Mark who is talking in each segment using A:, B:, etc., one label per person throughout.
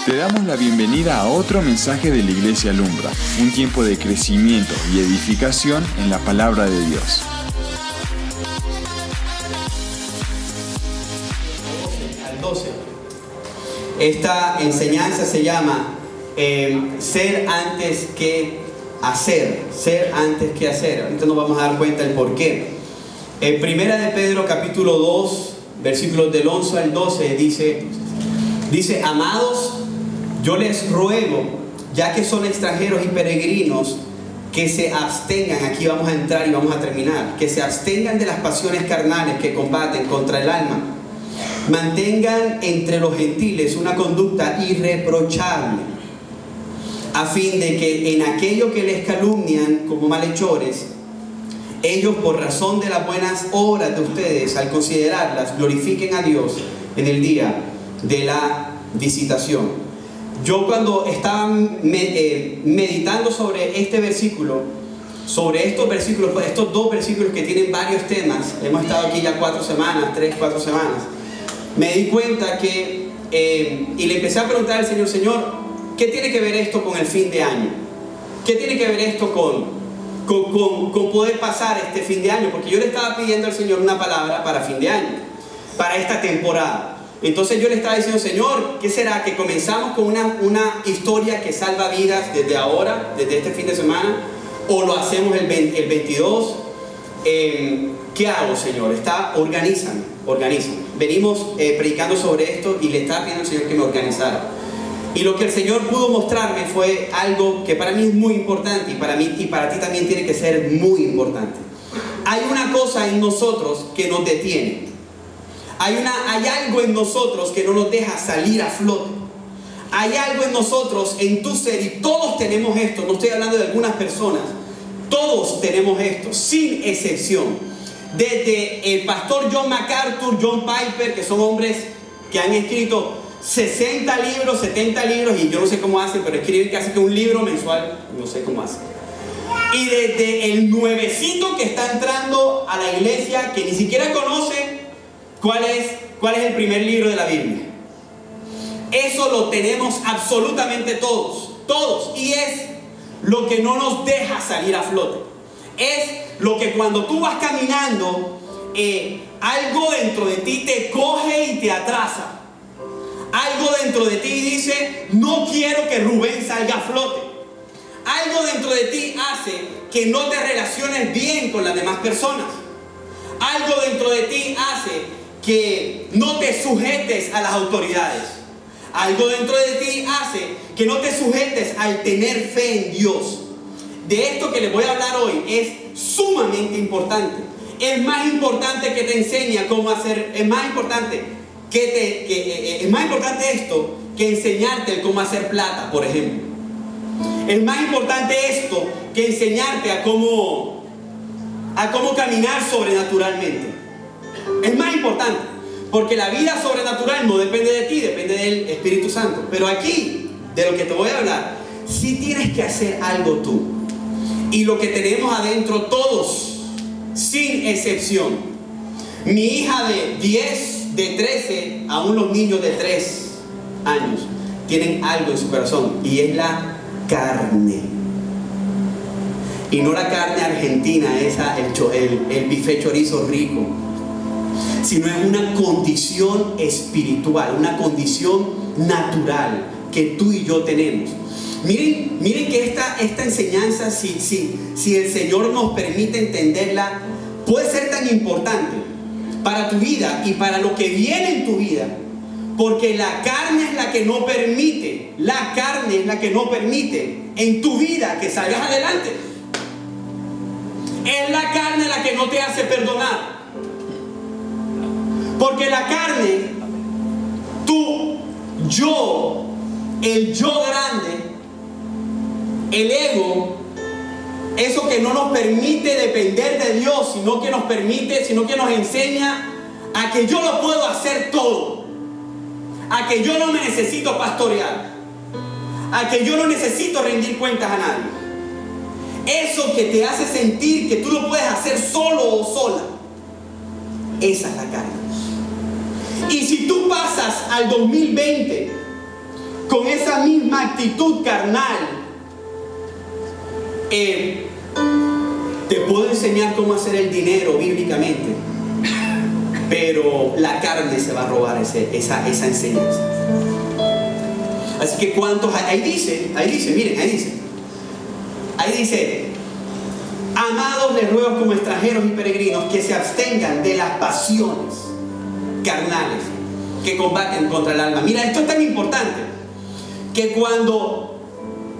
A: Te damos la bienvenida a otro mensaje de la Iglesia Alumbra, un tiempo de crecimiento y edificación en la palabra de Dios.
B: Al 12. Esta enseñanza se llama ser antes que hacer. Ser antes que hacer. Ahorita nos vamos a dar cuenta del por qué. Primera de Pedro capítulo 2, versículos del 11 al 12 dice: amados, yo les ruego, ya que son extranjeros y peregrinos, que se abstengan, aquí vamos a entrar y vamos a terminar, que se abstengan de las pasiones carnales que combaten contra el alma. Mantengan entre los gentiles una conducta irreprochable, a fin de que en aquello que les calumnian como malhechores, ellos, por razón de las buenas obras de ustedes, al considerarlas, glorifiquen a Dios en el día de la visitación. Yo, cuando estaba meditando sobre este versículo, sobre estos versículos, estos dos versículos que tienen varios temas, hemos estado aquí ya 4 semanas, 3-4 semanas, me di cuenta que, y le empecé a preguntar al Señor: Señor, ¿qué tiene que ver esto con el fin de año? ¿Qué tiene que ver esto con poder pasar este fin de año? Porque yo le estaba pidiendo al Señor una palabra para fin de año, para esta temporada. Entonces yo le estaba diciendo: Señor, ¿qué será? ¿Que comenzamos con una historia que salva vidas desde ahora, desde este fin de semana? ¿O lo hacemos el 22? ¿Qué hago, Señor? Organízame. Venimos predicando sobre esto y le estaba pidiendo al Señor que me organizara. Y lo que el Señor pudo mostrarme fue algo que para mí es muy importante, y para mí y para ti también tiene que ser muy importante. Hay una cosa en nosotros que nos detiene. Hay algo en nosotros que no nos deja salir a flote. Hay algo en nosotros, en tu ser, y todos tenemos esto. No estoy hablando de algunas personas. Todos tenemos esto, sin excepción. Desde el pastor John MacArthur, John Piper, que son hombres que han escrito 60 libros, 70 libros, y yo no sé cómo hacen, pero escriben casi que un libro mensual, no sé cómo hacen. Y desde el nuevecito que está entrando a la iglesia, que ni siquiera conoce cuál es el primer libro de la Biblia. Eso lo tenemos absolutamente todos, y es lo que no nos deja salir a flote. Es lo que cuando tú vas caminando, algo dentro de ti te coge y te atrasa. Algo dentro de ti dice: no quiero que Rubén salga a flote. Algo dentro de ti hace que no te relaciones bien con las demás personas. Algo dentro de ti hace que no te sujetes a las autoridades. Algo dentro de ti hace que no te sujetes al tener fe en Dios. De esto que les voy a hablar hoy es sumamente importante. Es más importante que te enseñe cómo hacer. Es más importante esto que enseñarte cómo hacer plata, por ejemplo. Es más importante esto que enseñarte a cómo caminar sobrenaturalmente. Es más importante, porque la vida sobrenatural no depende de ti, depende del Espíritu Santo. Pero aquí, de lo que te voy a hablar, sí tienes que hacer algo tú. Y lo que tenemos adentro todos, sin excepción. Mi hija de 10, de 13, aún los niños de 3 años, tienen algo en su corazón, y es la carne. Y no la carne argentina, el bife chorizo rico, sino es una condición espiritual, una condición natural que tú y yo tenemos. Miren que esta enseñanza, si el Señor nos permite entenderla, puede ser tan importante para tu vida y para lo que viene en tu vida, porque la carne es la que no permite en tu vida que salgas adelante. Es la carne la que no te hace perdonar. Porque la carne, el yo grande, el ego, eso que no nos permite depender de Dios, sino que nos enseña a que yo lo puedo hacer todo, a que yo no me necesito pastorear, a que yo no necesito rendir cuentas a nadie. Eso que te hace sentir que tú lo puedes hacer solo o sola, esa es la carne. Y si tú pasas al 2020 con esa esa misma actitud carnal, te puedo enseñar cómo hacer el dinero bíblicamente, pero la carne se va a robar esa enseñanza. Así que cuántos, ahí dice, miren, ahí dice, amados, les ruego como extranjeros y peregrinos que se abstengan de las pasiones carnales que combaten contra el alma. Mira, esto es tan importante que cuando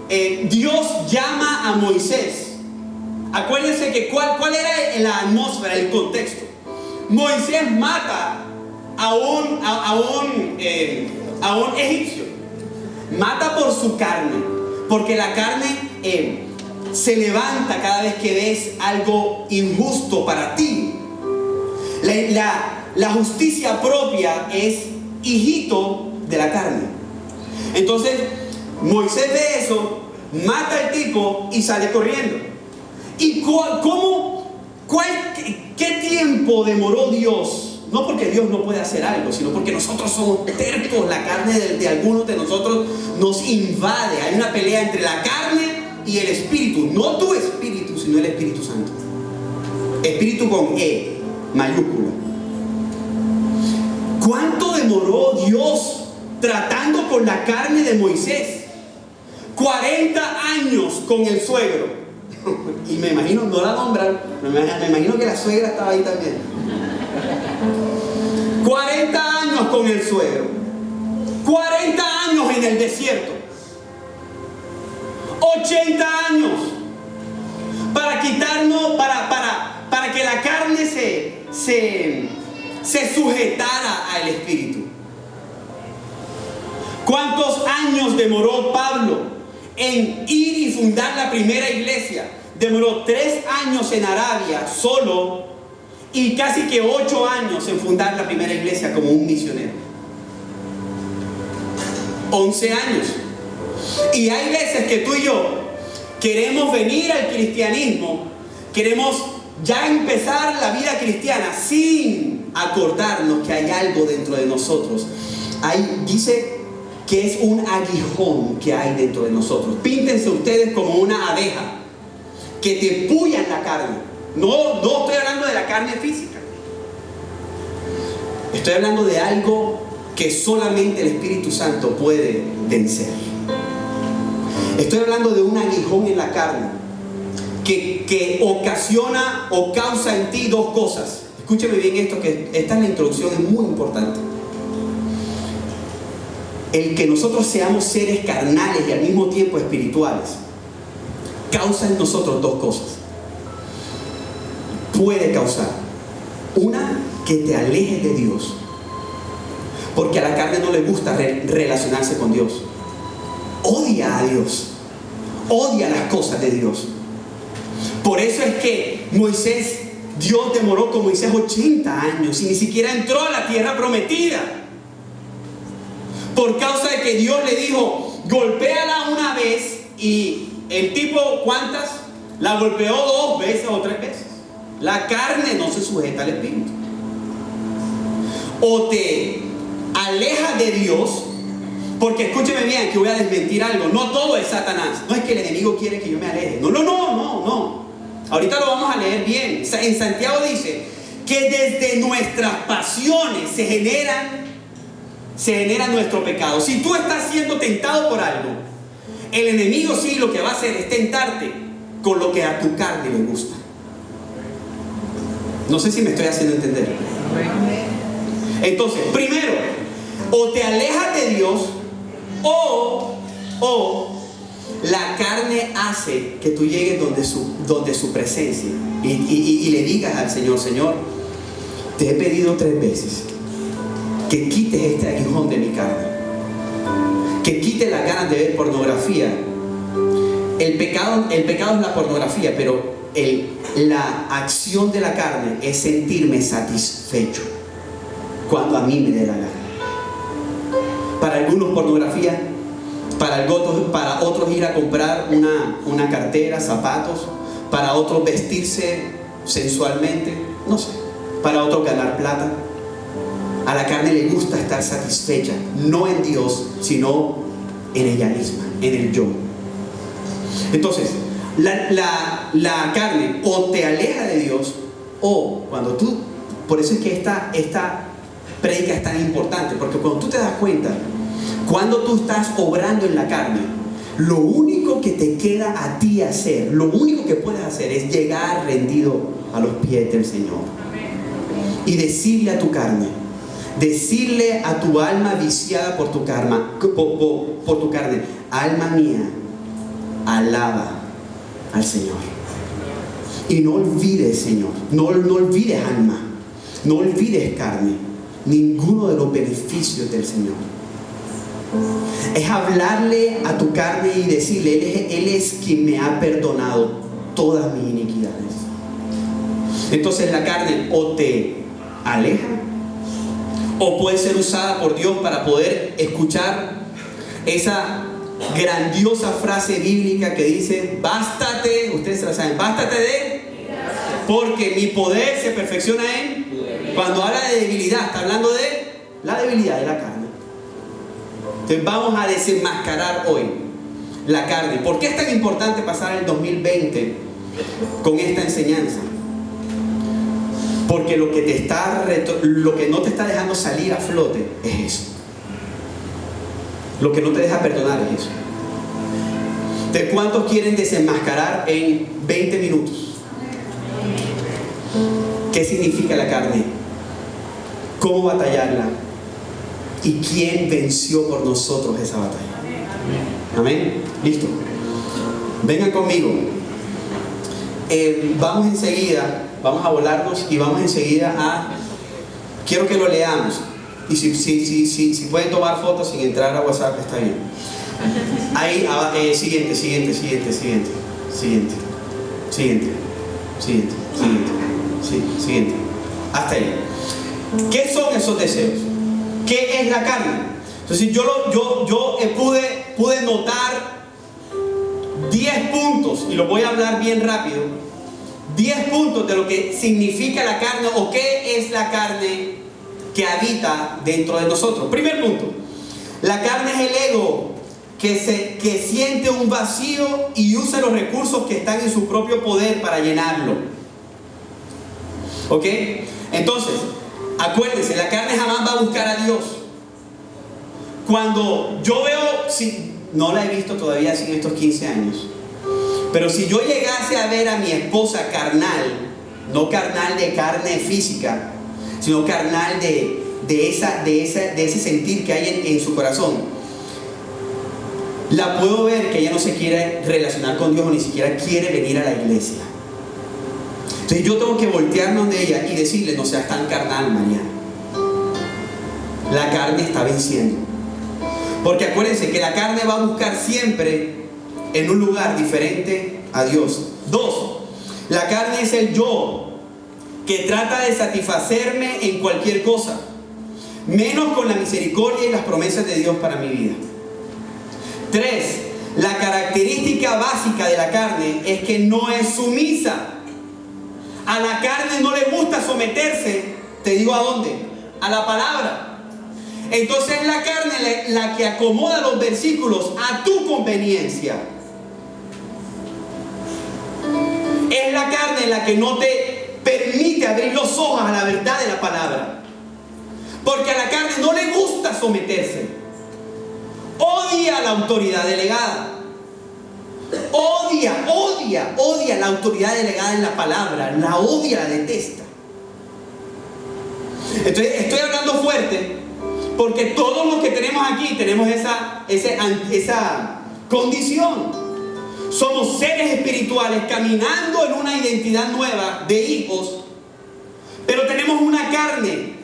B: Dios llama a Moisés, acuérdense que cuál era la atmósfera, el contexto. Moisés mata a un egipcio, mata por su carne, porque la carne se levanta cada vez que ves algo injusto para ti. La justicia propia es hijito de la carne. Entonces Moisés ve eso, mata al tipo y sale corriendo. ¿Y qué tiempo demoró Dios? No porque Dios no puede hacer algo, sino porque nosotros somos tercos. La carne de algunos de nosotros nos invade. Hay una pelea entre la carne y el espíritu. No tu espíritu, sino el Espíritu Santo. Espíritu con E mayúscula. ¿Cuánto demoró Dios tratando con la carne de Moisés? 40 años con el suegro. Y me imagino, no la nombran, me imagino que la suegra estaba ahí también. 40 años con el suegro. 40 años en el desierto. 80 años para quitarnos, para que la carne se sujetara al espíritu. ¿Cuántos años demoró Pablo en ir y fundar la primera iglesia? Demoró 3 años en Arabia solo y casi que 8 años en fundar la primera iglesia como un misionero. 11 años. Y hay veces que tú y yo queremos venir al cristianismo, queremos ya empezar la vida cristiana sin acordarnos que hay algo dentro de nosotros. Ahí dice que es un aguijón que hay dentro de nosotros. Píntense ustedes como una abeja que te puya en la carne. No estoy hablando de la carne física. Estoy hablando de algo que solamente el Espíritu Santo puede vencer. Estoy hablando de un aguijón en la carne que ocasiona o causa en ti dos cosas. Escúcheme bien esto, que esta es la introducción, es muy importante. El que nosotros seamos seres carnales y al mismo tiempo espirituales causa en nosotros dos cosas. Puede causar una, que te alejes de Dios, porque a la carne no le gusta relacionarse con Dios. Odia a Dios, odia las cosas de Dios. Por eso es que Dios demoró con Moisés 80 años y ni siquiera entró a la tierra prometida. Por causa de que Dios le dijo, golpéala una vez, y el tipo, ¿cuántas? La golpeó 2 veces o 3 veces. La carne no se sujeta al espíritu. O te alejas de Dios, porque escúcheme bien, que voy a desmentir algo. No todo es Satanás. No es que el enemigo quiere que yo me aleje. No. Ahorita lo vamos a leer bien. En Santiago dice que desde nuestras pasiones se genera nuestro pecado. Si tú estás siendo tentado por algo, el enemigo sí lo que va a hacer es tentarte con lo que a tu carne le gusta. No sé si me estoy haciendo entender. Entonces, primero, o te alejas de Dios, o la carne hace que tú llegues donde su presencia y le digas al Señor: Señor, te he pedido 3 veces que quites este aguijón de mi carne, que quites las ganas de ver pornografía. El pecado es la pornografía, pero la acción de la carne es sentirme satisfecho cuando a mí me dé la gana. Para algunos pornografía, para otros ir a comprar una cartera, zapatos, para otros vestirse sensualmente, no sé, para otros ganar plata. A la carne le gusta estar satisfecha, no en Dios, sino en ella misma, en el yo. Entonces, la carne o te aleja de Dios, o cuando tú, por eso es que esta prédica es tan importante, porque cuando tú te das cuenta, cuando tú estás obrando en la carne, lo único que te queda a ti hacer, lo único que puedes hacer es llegar rendido a los pies del Señor y decirle a tu carne, decirle a tu alma viciada por tu carne, alma mía, alaba al Señor. Y no olvides, Señor, no olvides alma, no olvides carne, ninguno de los beneficios del Señor. Es hablarle a tu carne y decirle, Él es quien me ha perdonado todas mis iniquidades. Entonces la carne o te aleja, o puede ser usada por Dios para poder escuchar esa grandiosa frase bíblica que dice, bástate, ustedes se la saben, bástate porque mi poder se perfecciona en. Cuando habla de debilidad, está hablando de la debilidad de la carne. Entonces vamos a desenmascarar hoy la carne. ¿Por qué es tan importante pasar el 2020 con esta enseñanza? Porque lo que no te está dejando salir a flote es eso. Lo que no te deja perdonar es eso. ¿De cuántos quieren desenmascarar en 20 minutos? ¿Qué significa la carne? ¿Cómo batallarla? ¿Y quién venció por nosotros esa batalla? Amén. Listo. Vengan conmigo. Vamos enseguida, vamos a volarnos y vamos enseguida a... Quiero que lo leamos. Y si pueden tomar fotos sin entrar a WhatsApp, está bien. Ahí, siguiente. Hasta ahí. ¿Qué son esos deseos? ¿Qué es la carne? Entonces yo pude notar 10 puntos, y lo voy a hablar bien rápido. 10 puntos de lo que significa la carne o qué es la carne que habita dentro de nosotros. Primer punto, la carne es el ego que siente un vacío y usa los recursos que están en su propio poder para llenarlo. ¿Ok? Entonces, acuérdense, la carne jamás va a buscar a Dios. Cuando yo veo, no la he visto todavía así en estos 15 años, pero si yo llegase a ver a mi esposa carnal, no carnal de carne física, sino carnal de ese sentir que hay en su corazón, la puedo ver que ella no se quiere relacionar con Dios o ni siquiera quiere venir a la iglesia. Entonces yo tengo que voltearme donde ella y decirle, no seas tan carnal, Mariana. La carne está venciendo. Porque acuérdense que la carne va a buscar siempre en un lugar diferente a Dios. 2. La carne es el yo que trata de satisfacerme en cualquier cosa, menos con la misericordia y las promesas de Dios para mi vida. 3. La característica básica de la carne es que no es sumisa. A la carne no le gusta someterse, te digo a dónde, a la palabra. Entonces es la carne la que acomoda los versículos a tu conveniencia. Es la carne la que no te permite abrir los ojos a la verdad de la palabra. Porque a la carne no le gusta someterse. Odia la autoridad delegada. Odia la autoridad delegada en la palabra. La odia, la detesta. Entonces estoy hablando fuerte porque todos los que tenemos aquí tenemos esa condición. Somos seres espirituales caminando en una identidad nueva de hijos, pero tenemos una carne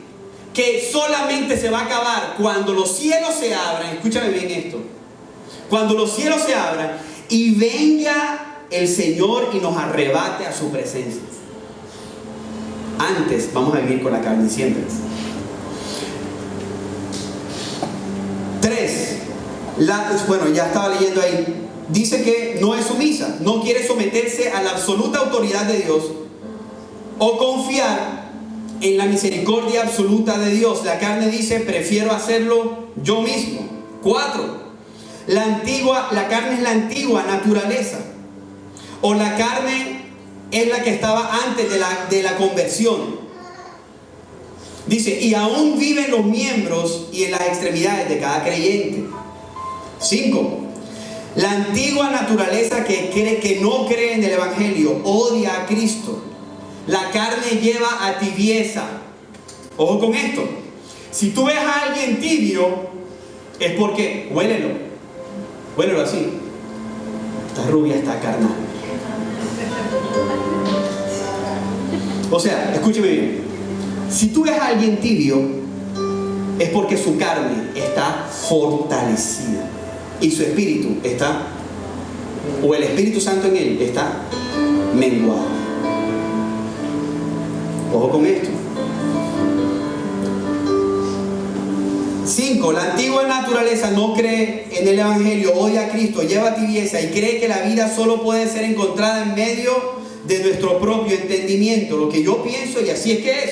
B: que solamente se va a acabar cuando los cielos se abran. Escúchame bien esto. Cuando los cielos se abran y venga el Señor y nos arrebate a su presencia. Antes vamos a vivir con la carne siempre. 3. Bueno, ya estaba leyendo ahí. Dice que no es sumisa, no quiere someterse a la absoluta autoridad de Dios o confiar en la misericordia absoluta de Dios. La carne dice, prefiero hacerlo yo mismo. 4. la carne es la antigua naturaleza. O la carne es la que estaba antes de la conversión. Dice, y aún viven los miembros y en las extremidades de cada creyente. 5. La antigua naturaleza que no cree en el Evangelio odia a Cristo. La carne lleva a tibieza. Ojo con esto. Si tú ves a alguien tibio, es porque, huélelo así. Esta rubia está carnal. O sea, escúcheme bien. Si tú ves a alguien tibio, es porque su carne está fortalecida y su espíritu está, o el Espíritu Santo en él está menguado. Ojo con esto. 5. La antigua naturaleza no cree en el Evangelio, odia a Cristo, lleva tibieza y cree que la vida solo puede ser encontrada en medio de nuestro propio entendimiento, lo que yo pienso y así es que es.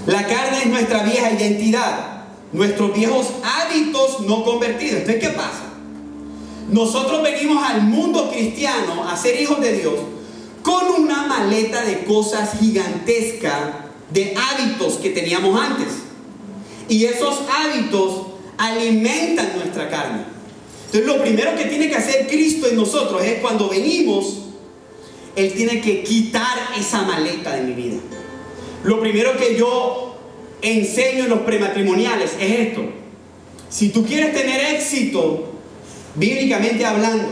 B: La carne es nuestra vieja identidad, nuestros viejos hábitos no convertidos. Entonces, ¿qué pasa? Nosotros venimos al mundo cristiano a ser hijos de Dios con una maleta de cosas gigantescas, de hábitos que teníamos antes. Y esos hábitos alimentan nuestra carne. Entonces, lo primero que tiene que hacer Cristo en nosotros es cuando venimos, Él tiene que quitar esa maleta de mi vida. Lo primero que yo enseño en los prematrimoniales es esto. Si tú quieres tener éxito, bíblicamente hablando,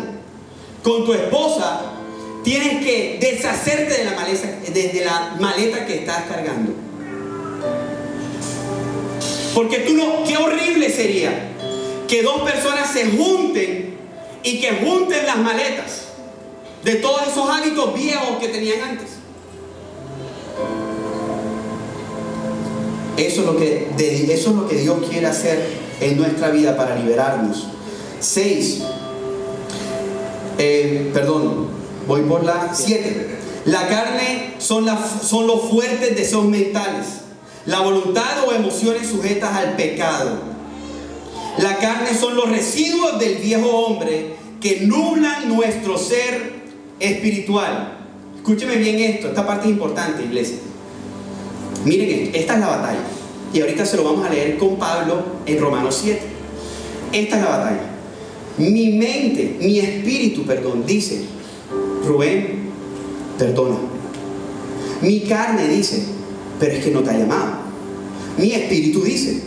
B: con tu esposa, tienes que deshacerte de la maleta que estás cargando. Porque qué horrible sería que dos personas se junten y que junten las maletas de todos esos hábitos viejos que tenían antes. Eso es lo que Dios quiere hacer en nuestra vida para liberarnos. 6. Voy por la 7. La carne son los fuertes deseos mentales, la voluntad o emociones sujetas al pecado. La carne son los residuos del viejo hombre que nublan nuestro ser espiritual. Escúcheme bien esto, esta parte es importante, iglesia. Miren esto, esta es la batalla. Y ahorita se lo vamos a leer con Pablo en Romanos 7. Esta es la batalla. Mi espíritu, dice, Rubén, perdona. Mi carne dice, pero es que no te ha llamado. Mi espíritu dice,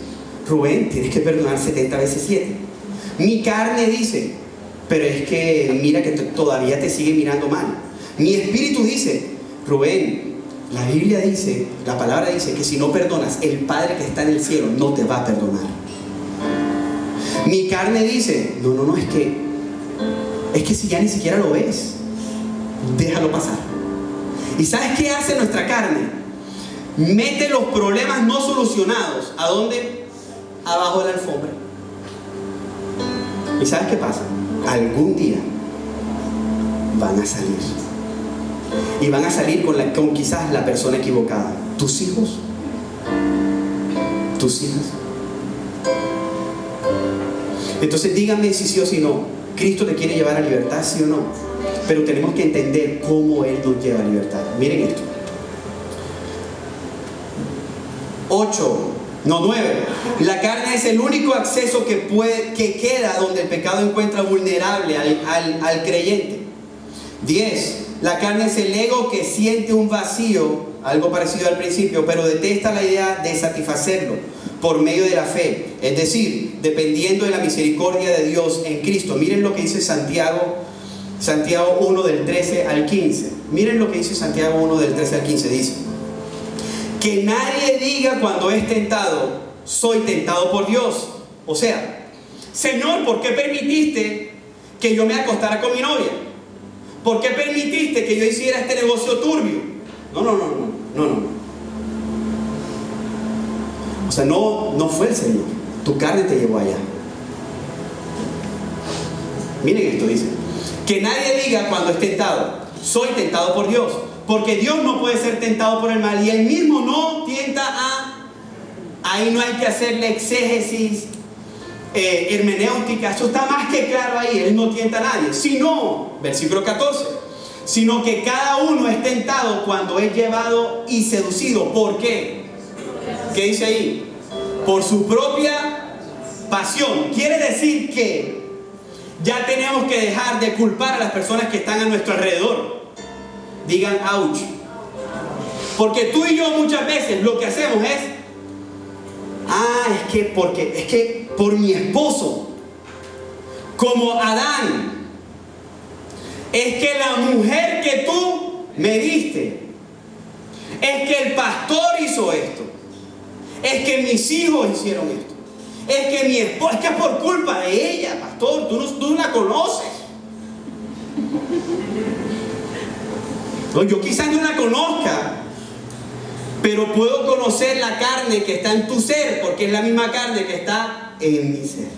B: Rubén, tienes que perdonar 70 veces 7. Mi carne dice, pero es que mira que todavía te sigue mirando mal. Mi espíritu dice, Rubén, la Biblia dice, la palabra dice que si no perdonas, el Padre que está en el cielo no te va a perdonar. Mi carne dice, no, es que si ya ni siquiera lo ves, déjalo pasar. ¿Y sabes qué hace nuestra carne? Mete los problemas no solucionados, ¿a dónde? Abajo de la alfombra. ¿Y sabes qué pasa? Algún día van a salir. Y van a salir con quizás la persona equivocada. ¿Tus hijos? ¿Tus hijas? Entonces díganme si sí o si no. ¿Cristo te quiere llevar a libertad, sí o no? Pero tenemos que entender cómo Él nos lleva a libertad. Miren esto. 9. La carne es el único acceso que queda donde el pecado encuentra vulnerable al creyente. 10. La carne es el ego que siente un vacío, algo parecido al principio, pero detesta la idea de satisfacerlo por medio de la fe, es decir, dependiendo de la misericordia de Dios en Cristo. Miren lo que dice Santiago 1 del 13 al 15. Miren lo que dice Santiago 1 del 13 al 15. Dice: que nadie diga cuando es tentado, soy tentado por Dios. O sea, Señor, ¿por qué permitiste que yo me acostara con mi novia? ¿Por qué permitiste que yo hiciera este negocio turbio? No. O sea, no fue el Señor. Tu carne te llevó allá. Miren esto, dice: que nadie diga cuando es tentado, soy tentado por Dios. Porque Dios no puede ser tentado por el mal y Él mismo no tienta a... Ahí no hay que hacerle exégesis hermenéutica, eso está más que claro ahí, Él no tienta a nadie, sino, versículo 14, sino que cada uno es tentado cuando es llevado y seducido. ¿Por qué? ¿Qué dice ahí? Por su propia pasión. Quiere decir que ya tenemos que dejar de culpar a las personas que están a nuestro alrededor. Digan ouch. Porque tú y yo muchas veces lo que hacemos es, es que por mi esposo, como Adán, es que la mujer que tú me diste, es que el pastor hizo esto, es que mis hijos hicieron esto, es que mi esposa, es que es por culpa de ella, pastor, tú no la conoces. No, yo quizás no la conozca, pero puedo conocer la carne que está en tu ser, porque es la misma carne que está en mi ser.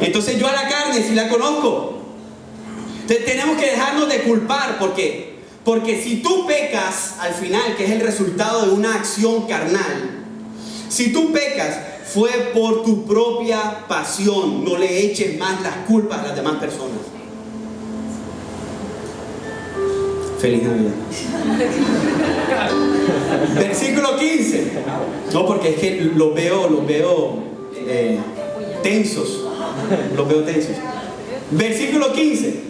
B: Entonces yo a la carne sí la conozco. Entonces tenemos que dejarnos de culpar. ¿Por qué? Porque si tú pecas al final, que es el resultado de una acción carnal, si tú pecas fue por tu propia pasión. No le eches más las culpas a las demás personas. Feliz Navidad. Versículo 15. No, porque es que los veo tensos. Los veo tensos. Versículo 15.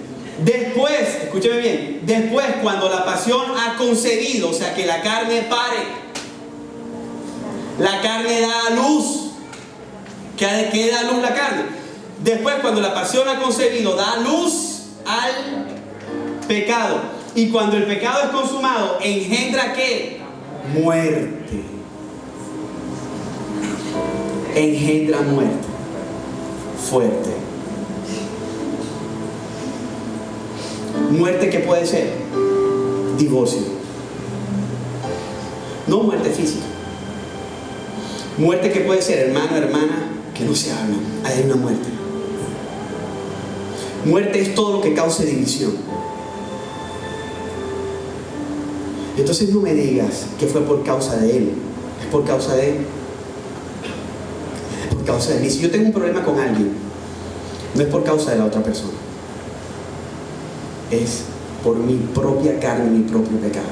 B: Después, escúcheme bien, después cuando la pasión ha concebido, o sea que la carne pare, la carne da a luz. ¿Qué da a luz la carne? Después cuando la pasión ha concebido, da luz al pecado. Y cuando el pecado es consumado, engendra ¿qué? Muerte. Engendra muerte. Fuerte. Muerte que puede ser divorcio. No muerte física. Muerte que puede ser hermano, hermana, que no se hablan. Hay una muerte. Muerte es todo lo que cause división. Entonces no me digas que fue por causa de él. Es por causa de él. Es por causa de mí. Si yo tengo un problema con alguien, no es por causa de la otra persona. Es por mi propia carne, mi propio pecado.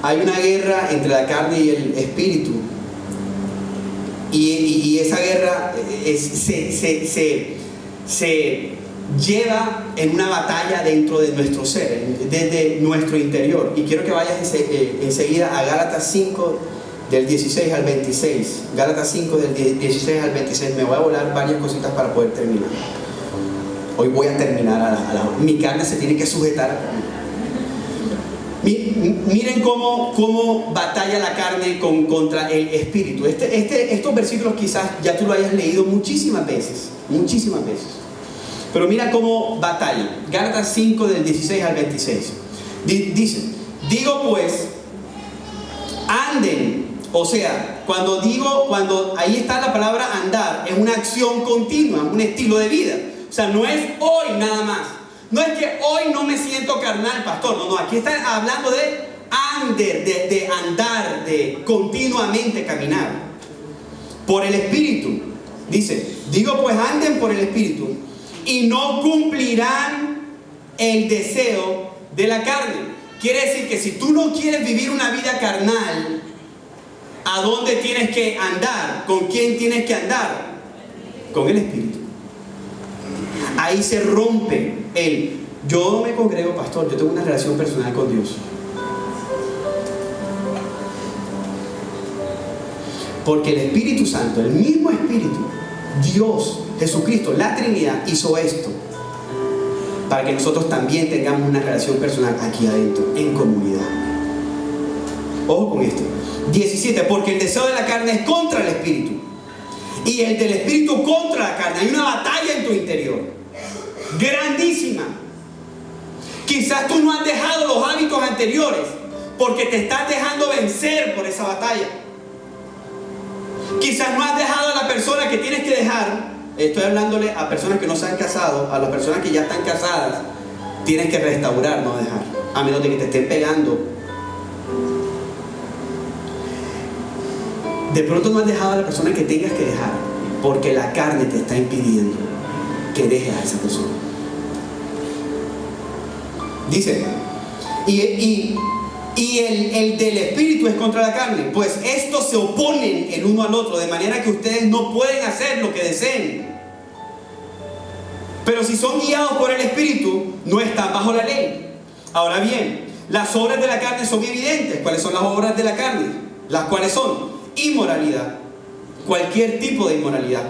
B: Hay una guerra entre la carne y el espíritu. Y esa guerra se lleva en una batalla dentro de nuestro ser, desde nuestro interior. Y quiero que vayas enseguida a Gálatas 5 del 16 al 26. Gálatas 5 del 16 al 26. Me voy a volar varias cositas para poder terminar. Hoy voy a terminar mi carne se tiene que sujetar. Miren cómo batalla la carne contra el espíritu. Estos versículos quizás ya tú lo hayas leído muchísimas veces. Pero mira cómo batalla. Gálatas 5 del 16 al 26. Dice, digo pues, anden. O sea, cuando ahí está la palabra andar, es una acción continua, un estilo de vida. O sea, no es hoy nada más. No es que hoy no me siento carnal, pastor. No, aquí está hablando de andar, de continuamente caminar. Por el Espíritu. Dice, digo pues anden por el Espíritu y no cumplirán el deseo de la carne. Quiere decir que si tú no quieres vivir una vida carnal, ¿a dónde tienes que andar? ¿Con quién tienes que andar? Con el Espíritu. Ahí se rompe yo me congrego, pastor, yo tengo una relación personal con Dios. Porque el Espíritu Santo, el mismo Espíritu, Dios, Jesucristo, la Trinidad, hizo esto para que nosotros también tengamos una relación personal aquí adentro, en comunidad. Ojo con esto. 17, porque el deseo de la carne es contra el Espíritu y el del Espíritu contra la carne. Hay una batalla en tu interior grandísima. Quizás tú no has dejado los hábitos anteriores porque te estás dejando vencer por esa batalla. Quizás no has dejado a la persona que tienes que dejar. Estoy hablándole a personas que no se han casado. A las personas que ya están casadas tienes que restaurar, no dejar, a menos de que te estén pegando. De pronto no has dejado a la persona que tengas que dejar, porque la carne te está impidiendo que dejes a esa persona. Dice, y el del espíritu es contra la carne, pues estos se oponen el uno al otro, de manera que ustedes no pueden hacer lo que deseen. Pero si son guiados por el espíritu, no están bajo la ley. Ahora bien, las obras de la carne son evidentes. ¿Cuáles son las obras de la carne? Las cuales son inmoralidad, cualquier tipo de inmoralidad,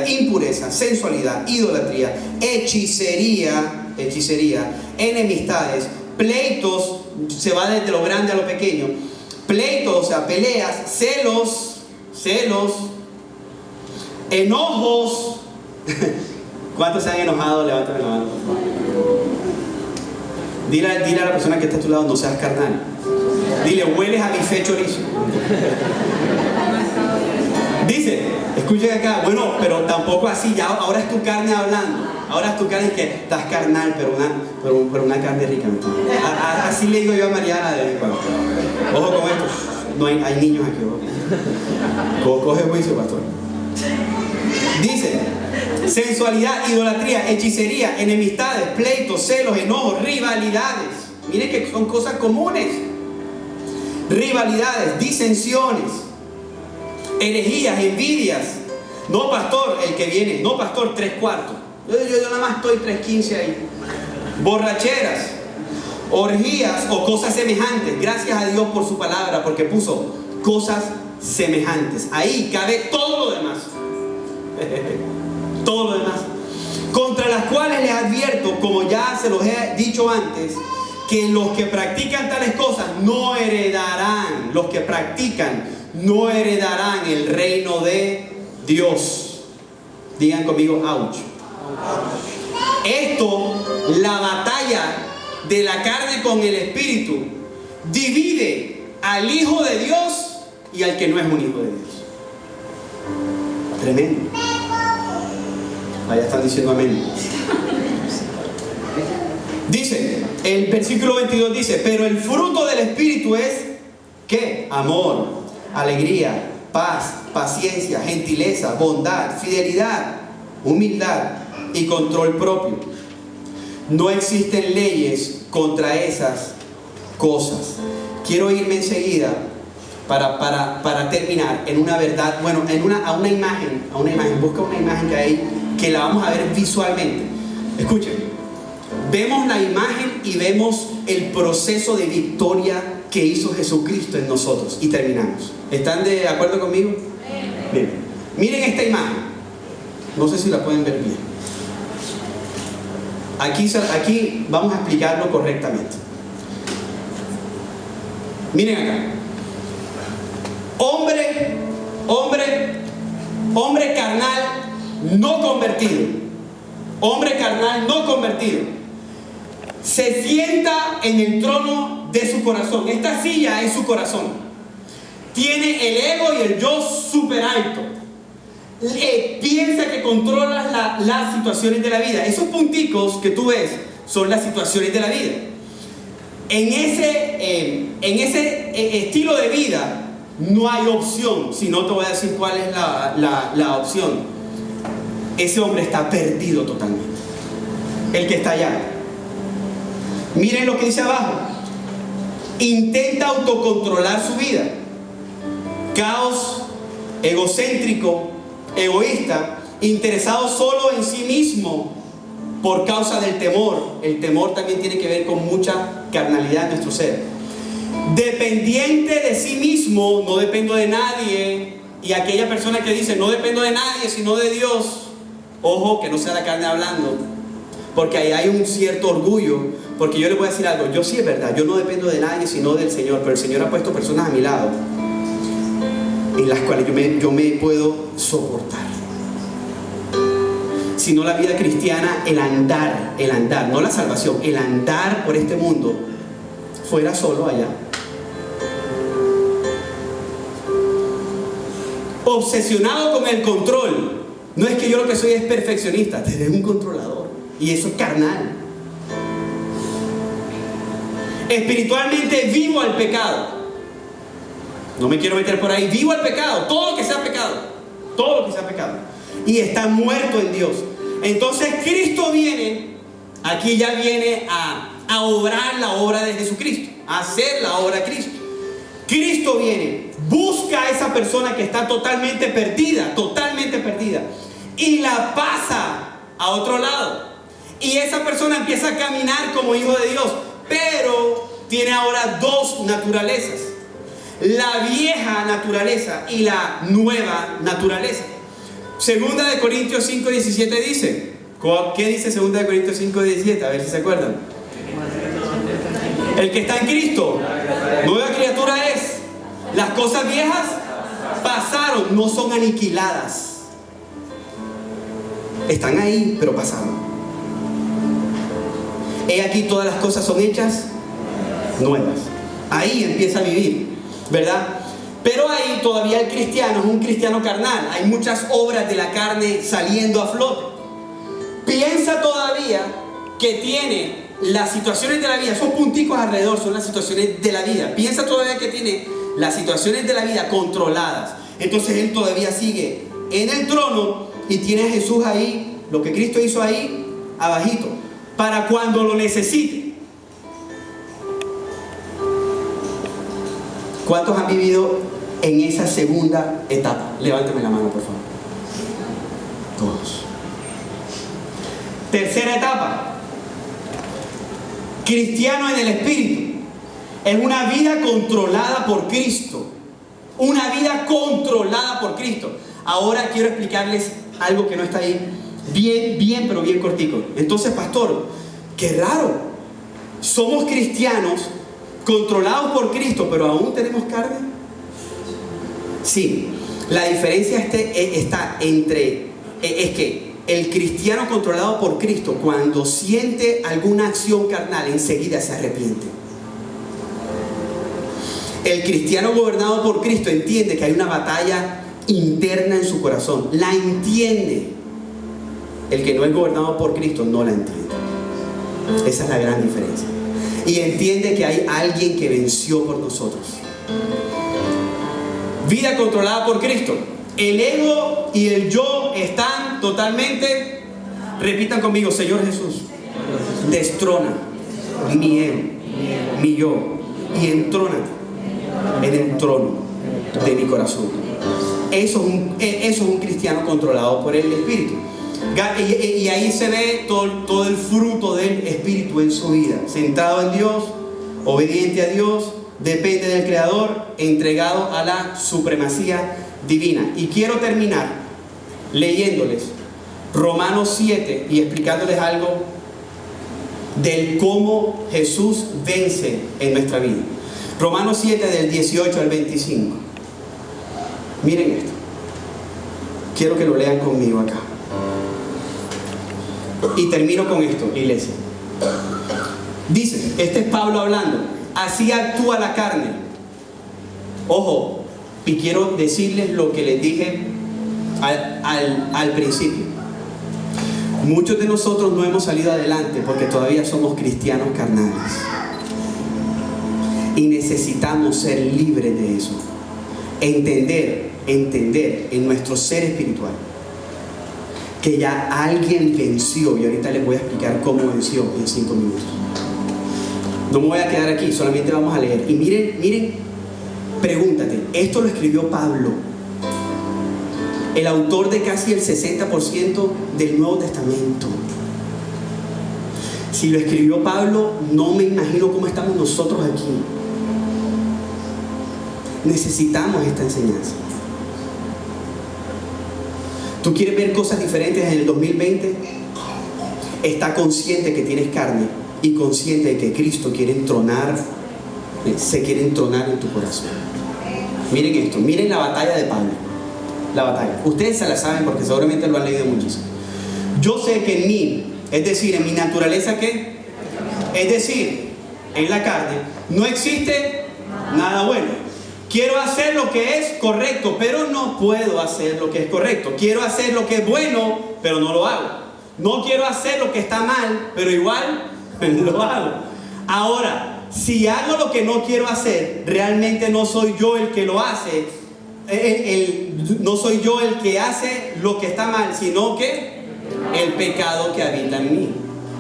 B: impureza, sensualidad, idolatría, hechicería, enemistades, pleitos, se va desde lo grande a lo pequeño, pleitos, o sea, peleas, celos, enojos. ¿Cuántos se han enojado? Levántame la mano, por favor. Dile a la persona que está a tu lado, no seas carnal. Dile, hueles a bife chorizo. Dice, escuchen acá, bueno, pero tampoco así, ya ahora es tu carne hablando. Ahora es tu carne que estás carnal, pero una carne rica. Así le digo yo a Mariana de vez en cuando. Ojo con esto, no hay niños aquí. Coge juicio, pastor. Dice, sensualidad, idolatría, hechicería, enemistades, pleitos, celos, enojos, rivalidades. Miren que son cosas comunes. Rivalidades, disensiones, herejías, envidias. No, pastor, el que viene. No, pastor, 3/4. Yo nada más estoy 3/15 ahí. Borracheras, orgías o cosas semejantes. Gracias a Dios por su palabra, porque puso cosas semejantes. Ahí cabe todo lo demás. Todo lo demás. Contra las cuales les advierto, como ya se los he dicho antes, que los que practican tales cosas no heredarán. Los que practican no heredarán el reino de Dios. Digan conmigo, ouch. Esto, la batalla de la carne con el espíritu, divide al hijo de Dios y al que no es un hijo de Dios. Tremendo. Allá están diciendo amén. Dice, el versículo 22 dice, pero el fruto del espíritu es, ¿qué? Amor, alegría, paz, paciencia, gentileza, bondad, fidelidad, humildad y control propio. No existen leyes contra esas cosas. Quiero irme enseguida para terminar en una verdad, bueno, a una imagen, busca una imagen que hay, que la vamos a ver visualmente. Escuchen, vemos la imagen y vemos el proceso de victoria que hizo Jesucristo en nosotros, y terminamos. ¿Están de acuerdo conmigo? Bien. Miren esta imagen. No sé si la pueden ver bien. Aquí vamos a explicarlo correctamente. Miren acá. Hombre carnal no convertido. Hombre carnal no convertido. Se sienta en el trono de su corazón. Esta silla es su corazón. Tiene el ego y el yo súper alto. Piensa que controla las situaciones de la vida. Esos punticos que tú ves son las situaciones de la vida. En ese estilo de vida no hay opción. Si no, te voy a decir cuál es la opción. Ese hombre está perdido totalmente. El que está allá. Miren lo que dice abajo. Intenta autocontrolar su vida. Caos, egocéntrico, egoísta, interesado solo en sí mismo por causa del temor. El temor también tiene que ver con mucha carnalidad en nuestro ser. Dependiente de sí mismo, no dependo de nadie. Y aquella persona que dice no dependo de nadie sino de Dios, ojo que no sea la carne hablando, porque ahí hay un cierto orgullo. Porque yo le voy a decir algo, yo sí es verdad, yo no dependo de nadie sino del Señor, pero el Señor ha puesto personas a mi lado en las cuales yo me puedo soportar. Sino la vida cristiana, el andar, no la salvación, el andar por este mundo, fuera solo allá. Obsesionado con el control. No es que yo lo que soy es perfeccionista, eres un controlador. Y eso es carnal. Espiritualmente vivo al pecado. No me quiero meter por ahí. Vivo el pecado, todo lo que sea pecado. Todo lo que sea pecado. Y está muerto en Dios. Entonces Cristo viene, aquí ya viene a obrar la obra de Jesucristo, a hacer la obra de Cristo. Cristo viene, busca a esa persona que está totalmente perdida, y la pasa a otro lado. Y esa persona empieza a caminar como hijo de Dios, pero tiene ahora dos naturalezas: la vieja naturaleza y la nueva naturaleza. Segunda de Corintios 5:17 dice, ¿qué dice Segunda de Corintios 5:17? A ver si se acuerdan. El que está en Cristo, nueva criatura es. Las cosas viejas pasaron, no son aniquiladas. Están ahí, pero pasaron. He aquí todas las cosas son hechas nuevas. Ahí empieza a vivir, ¿verdad? Pero ahí todavía el cristiano es un cristiano carnal. Hay muchas obras de la carne saliendo a flote. Piensa todavía que tiene las situaciones de la vida, son punticos alrededor, son las situaciones de la vida. Piensa todavía que tiene las situaciones de la vida controladas. Entonces él todavía sigue en el trono y tiene a Jesús ahí, lo que Cristo hizo ahí, abajito, para cuando lo necesite. ¿Cuántos han vivido en esa segunda etapa? Levántame la mano, por favor. Todos. Tercera etapa. Cristiano en el Espíritu. Es una vida controlada por Cristo. Una vida controlada por Cristo. Ahora quiero explicarles algo que no está ahí. Pero bien cortico. Entonces, pastor, qué raro. Somos cristianos controlados por Cristo, pero aún tenemos carne. Sí, la diferencia está entre, es que el cristiano controlado por Cristo, cuando siente alguna acción carnal, enseguida se arrepiente. El cristiano gobernado por Cristo entiende que hay una batalla interna en su corazón. La entiende. El que no es gobernado por Cristo no la entiende. Esa es la gran diferencia. Y entiende que hay alguien que venció por nosotros. Vida controlada por Cristo. El ego y el yo están totalmente, repitan conmigo, Señor Jesús, destrona mi ego, mi yo, y entrónate en el trono de mi corazón. Eso es un cristiano controlado por el Espíritu. Y ahí se ve todo el fruto del Espíritu en su vida. Centrado en Dios, obediente a Dios, depende del Creador, entregado a la supremacía divina. Y quiero terminar leyéndoles Romanos 7 y explicándoles algo del cómo Jesús vence en nuestra vida. Romanos 7 del 18 al 25. Miren esto. Quiero que lo lean conmigo acá. Y termino con esto, iglesia. Dice, este es Pablo hablando. Así actúa la carne. Ojo, y quiero decirles lo que les dije al principio. Muchos de nosotros no hemos salido adelante porque todavía somos cristianos carnales. Y necesitamos ser libres de eso. Entender en nuestro ser espiritual que ya alguien venció. Y ahorita les voy a explicar cómo venció en 5 minutos. No me voy a quedar aquí, solamente vamos a leer. Y miren, pregúntate, esto lo escribió Pablo, el autor de casi el 60% del Nuevo Testamento. Si lo escribió Pablo, no me imagino cómo estamos nosotros aquí. Necesitamos esta enseñanza. ¿Tú quieres ver cosas diferentes en el 2020? Está consciente que tienes carne y consciente de que Cristo quiere entronar, se quiere entronar en tu corazón. Miren esto, miren la batalla de Pablo. La batalla. Ustedes se la saben porque seguramente lo han leído muchísimo. Yo sé que en mí, es decir, en mi naturaleza, ¿qué? Es decir, en la carne, no existe nada bueno. Quiero hacer lo que es correcto, pero no puedo hacer lo que es correcto. Quiero hacer lo que es bueno, pero no lo hago. No quiero hacer lo que está mal, pero igual lo hago. Ahora, si hago lo que no quiero hacer, realmente no soy yo el que lo hace. No soy yo el que hace lo que está mal, sino que el pecado que habita en mí.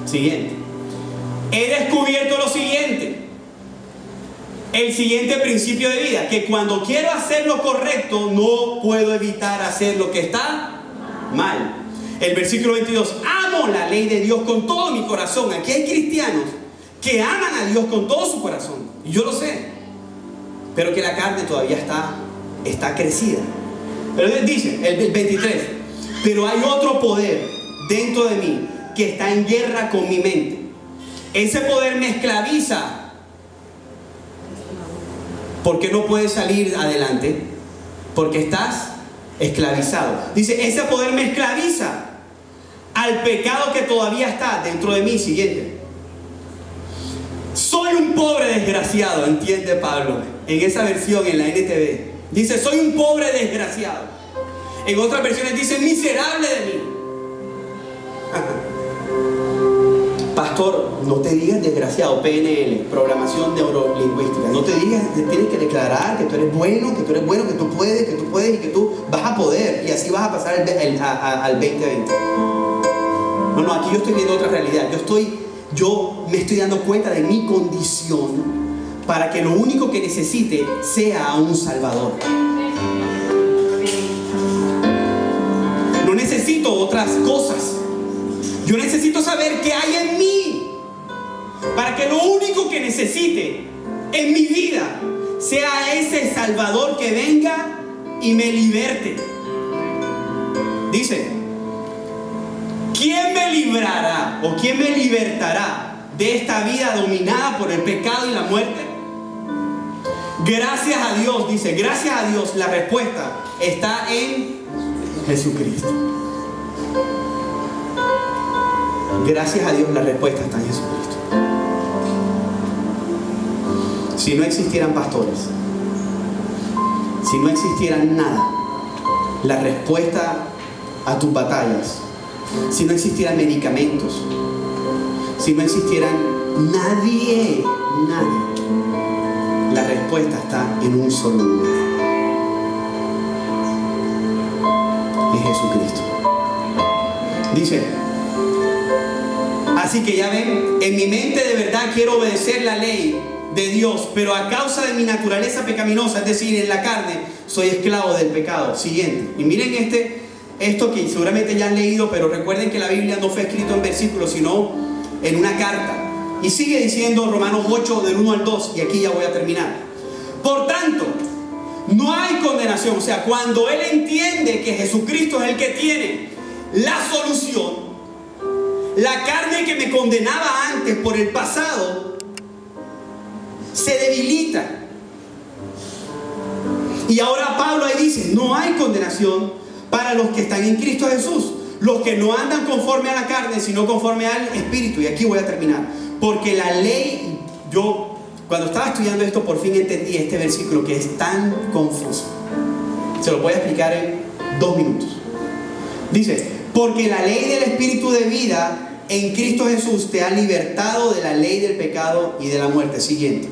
B: Siguiente. He descubierto lo siguiente. El siguiente principio de vida, que cuando quiero hacer lo correcto, no puedo evitar hacer lo que está mal. El versículo 22, amo la ley de Dios con todo mi corazón. Aquí hay cristianos que aman a Dios con todo su corazón, y yo lo sé, pero que la carne todavía está crecida. Pero dice, el 23, pero hay otro poder dentro de mí que está en guerra con mi mente. Ese poder me esclaviza. ¿Por qué no puedes salir adelante? Porque estás esclavizado. Dice, ese poder me esclaviza al pecado que todavía está dentro de mí. Siguiente. Soy un pobre desgraciado, entiende Pablo. En esa versión, en la NTV, dice, soy un pobre desgraciado. En otras versiones dice, miserable de mí. Pastor, no te digas desgraciado. PNL, programación neurolingüística. No te digas, tienes que declarar que tú eres bueno, que tú puedes y que tú vas a poder. Y así vas a pasar al 2020. No, aquí yo estoy viendo otra realidad. Yo me estoy dando cuenta de mi condición para que lo único que necesite sea a un Salvador. No necesito otras cosas. Yo necesito saber qué hay en mí para que lo único que necesite en mi vida sea ese Salvador que venga y me liberte. Dice, ¿quién me librará o quién me libertará de esta vida dominada por el pecado y la muerte? Gracias a Dios, dice, gracias a Dios, la respuesta está en Jesucristo. Gracias a Dios, la respuesta está en Jesucristo. Si no existieran pastores, si no existiera nada, la respuesta a tus batallas, si no existieran medicamentos, si no existieran nadie, la respuesta está en un solo lugar: en Jesucristo. Dice, así que ya ven, en mi mente de verdad quiero obedecer la ley de Dios, pero a causa de mi naturaleza pecaminosa, es decir, en la carne, soy esclavo del pecado. Siguiente. Y miren esto que seguramente ya han leído, pero recuerden que la Biblia no fue escrito en versículos, sino en una carta. Y sigue diciendo Romanos 8, del 1 al 2, y aquí ya voy a terminar. Por tanto, no hay condenación. O sea, cuando él entiende que Jesucristo es el que tiene la solución, la carne que me condenaba antes por el pasado se debilita. Y ahora Pablo ahí dice, no hay condenación para los que están en Cristo Jesús, los que no andan conforme a la carne, sino conforme al Espíritu. Y aquí voy a terminar. Porque la ley, yo cuando estaba estudiando esto por fin entendí este versículo que es tan confuso. Se lo voy a explicar en 2 minutos. Dice, porque la ley del Espíritu de vida en Cristo Jesús te ha libertado de la ley del pecado y de la muerte. Siguiente.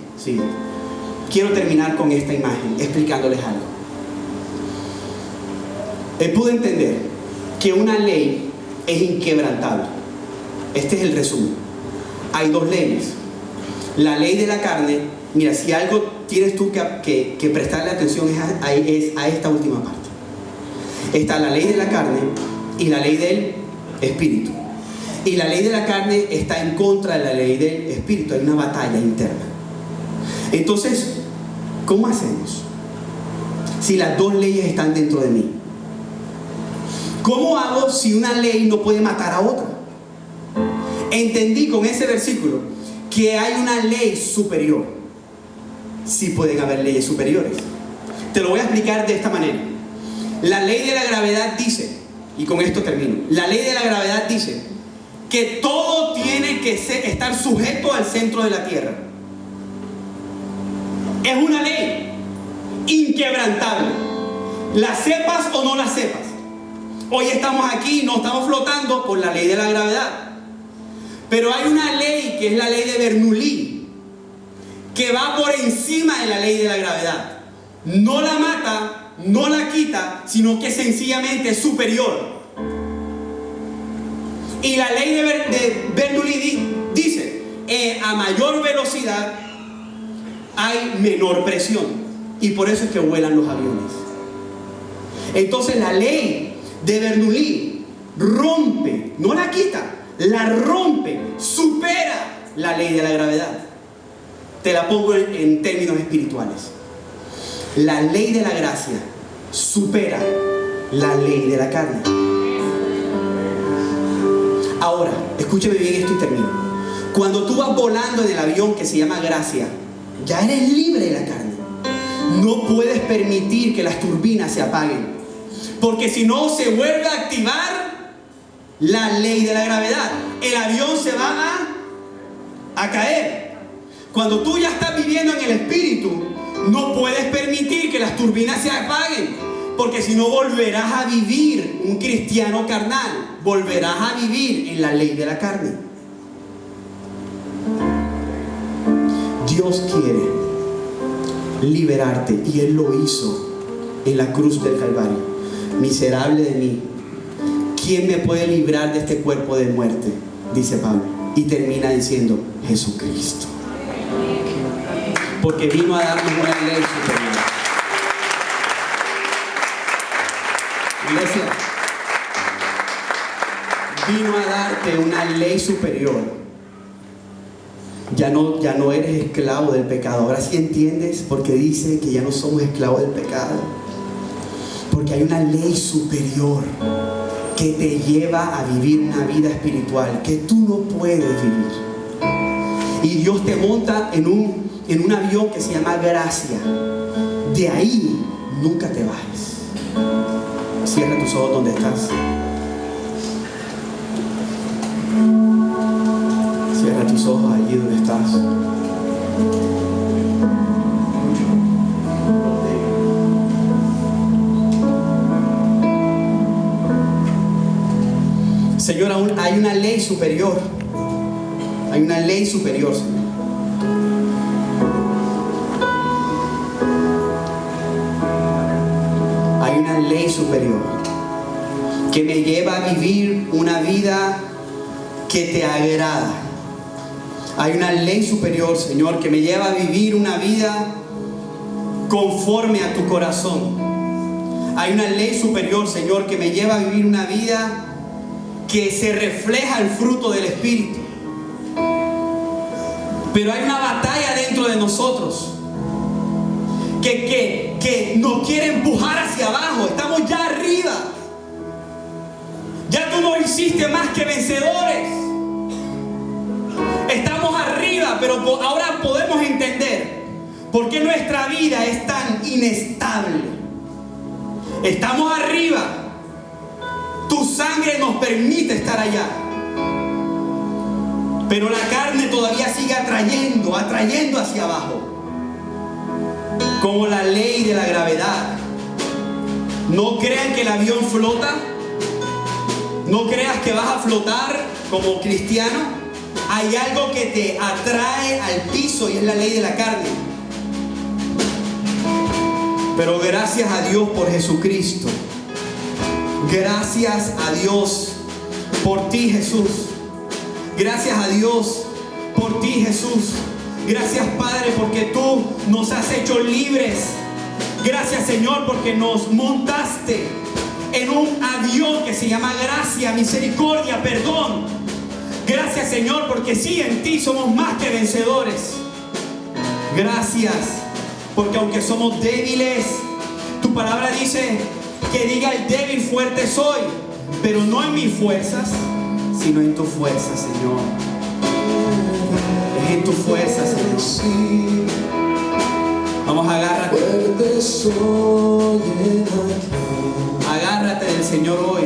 B: Quiero terminar con esta imagen explicándoles algo. Pude entender que una ley es inquebrantable. Este es el resumen. Hay 2 leyes. La ley de la carne. Mira, si algo tienes tú que prestarle atención es a esta última parte. Está la ley de la carne y la ley del Espíritu. Y la ley de la carne está en contra de la ley del Espíritu. Hay una batalla interna. Entonces, ¿cómo hacemos si las 2 leyes están dentro de mí? ¿Cómo hago si una ley no puede matar a otra? Entendí con ese versículo que hay una ley superior. Sí pueden haber leyes superiores. Te lo voy a explicar de esta manera. La ley de la gravedad dice, y con esto termino, la ley de la gravedad dice que todo tiene que estar sujeto al centro de la Tierra. Es una ley inquebrantable. La sepas o no la sepas. Hoy estamos aquí, no estamos flotando por la ley de la gravedad. Pero hay una ley que es la ley de Bernoulli, que va por encima de la ley de la gravedad. No la mata, no la quita, sino que sencillamente es superior. Y la ley de Bernoulli dice, a mayor velocidad hay menor presión. Y por eso es que vuelan los aviones. Entonces la ley de Bernoulli rompe, no la quita, la rompe, supera la ley de la gravedad. Te la pongo en términos espirituales. La ley de la gracia supera la ley de la carne. Ahora, escúcheme bien esto y termino. Cuando tú vas volando en el avión que se llama gracia, ya eres libre de la carne. No puedes permitir que las turbinas se apaguen, porque si no se vuelve a activar la ley de la gravedad. El avión se va a caer. Cuando tú ya estás viviendo en el espíritu, no puedes permitir que las turbinas se apaguen, porque si no volverás a vivir un cristiano carnal. Volverás a vivir en la ley de la carne. Dios quiere liberarte y Él lo hizo en la cruz del Calvario. Miserable de mí, ¿quién me puede librar de este cuerpo de muerte? Dice Pablo. Y termina diciendo, Jesucristo. Porque vino a darnos una ley superior. Iglesia, vino a darte una ley superior. Ya no eres esclavo del pecado. Ahora sí entiendes por qué dice que ya no somos esclavos del pecado. Porque hay una ley superior que te lleva a vivir una vida espiritual que tú no puedes vivir. Y Dios te monta en un avión que se llama gracia. De ahí nunca te bajes. Cierra tus ojos donde estás. Cierra tus ojos allí donde estás. Señor, aún hay una ley superior. Hay una ley superior, Señor. Hay una ley superior que me lleva a vivir una vida que te agrada. Hay una ley superior, Señor, que me lleva a vivir una vida conforme a tu corazón. Hay una ley superior, Señor, que me lleva a vivir una vida que se refleja el fruto del Espíritu. Pero hay una batalla dentro de nosotros que nos quiere empujar hacia abajo. Estamos ya arriba. Ya tú no hiciste más que vencedores. Estamos arriba, pero ahora podemos entender por qué nuestra vida es tan inestable. Estamos arriba. Tu sangre nos permite estar allá. Pero la carne todavía sigue atrayendo hacia abajo. Como la ley de la gravedad. No crean que el avión flota. No creas que vas a flotar como cristiano. Hay algo que te atrae al piso y es la ley de la carne. Pero gracias a Dios por Jesucristo. Gracias a Dios por ti, Jesús. Gracias a Dios por ti, Jesús. Gracias, Padre, porque tú nos has hecho libres. Gracias, Señor, porque nos montaste en un avión que se llama gracia, misericordia, perdón. Gracias, Señor, porque sí, en ti somos más que vencedores. Gracias, porque aunque somos débiles, tu palabra dice que diga el débil, fuerte soy, pero no en mis fuerzas, sino en tu fuerza, Señor. Es en tu fuerza, Señor. Vamos, agárrate. Agárrate del Señor hoy.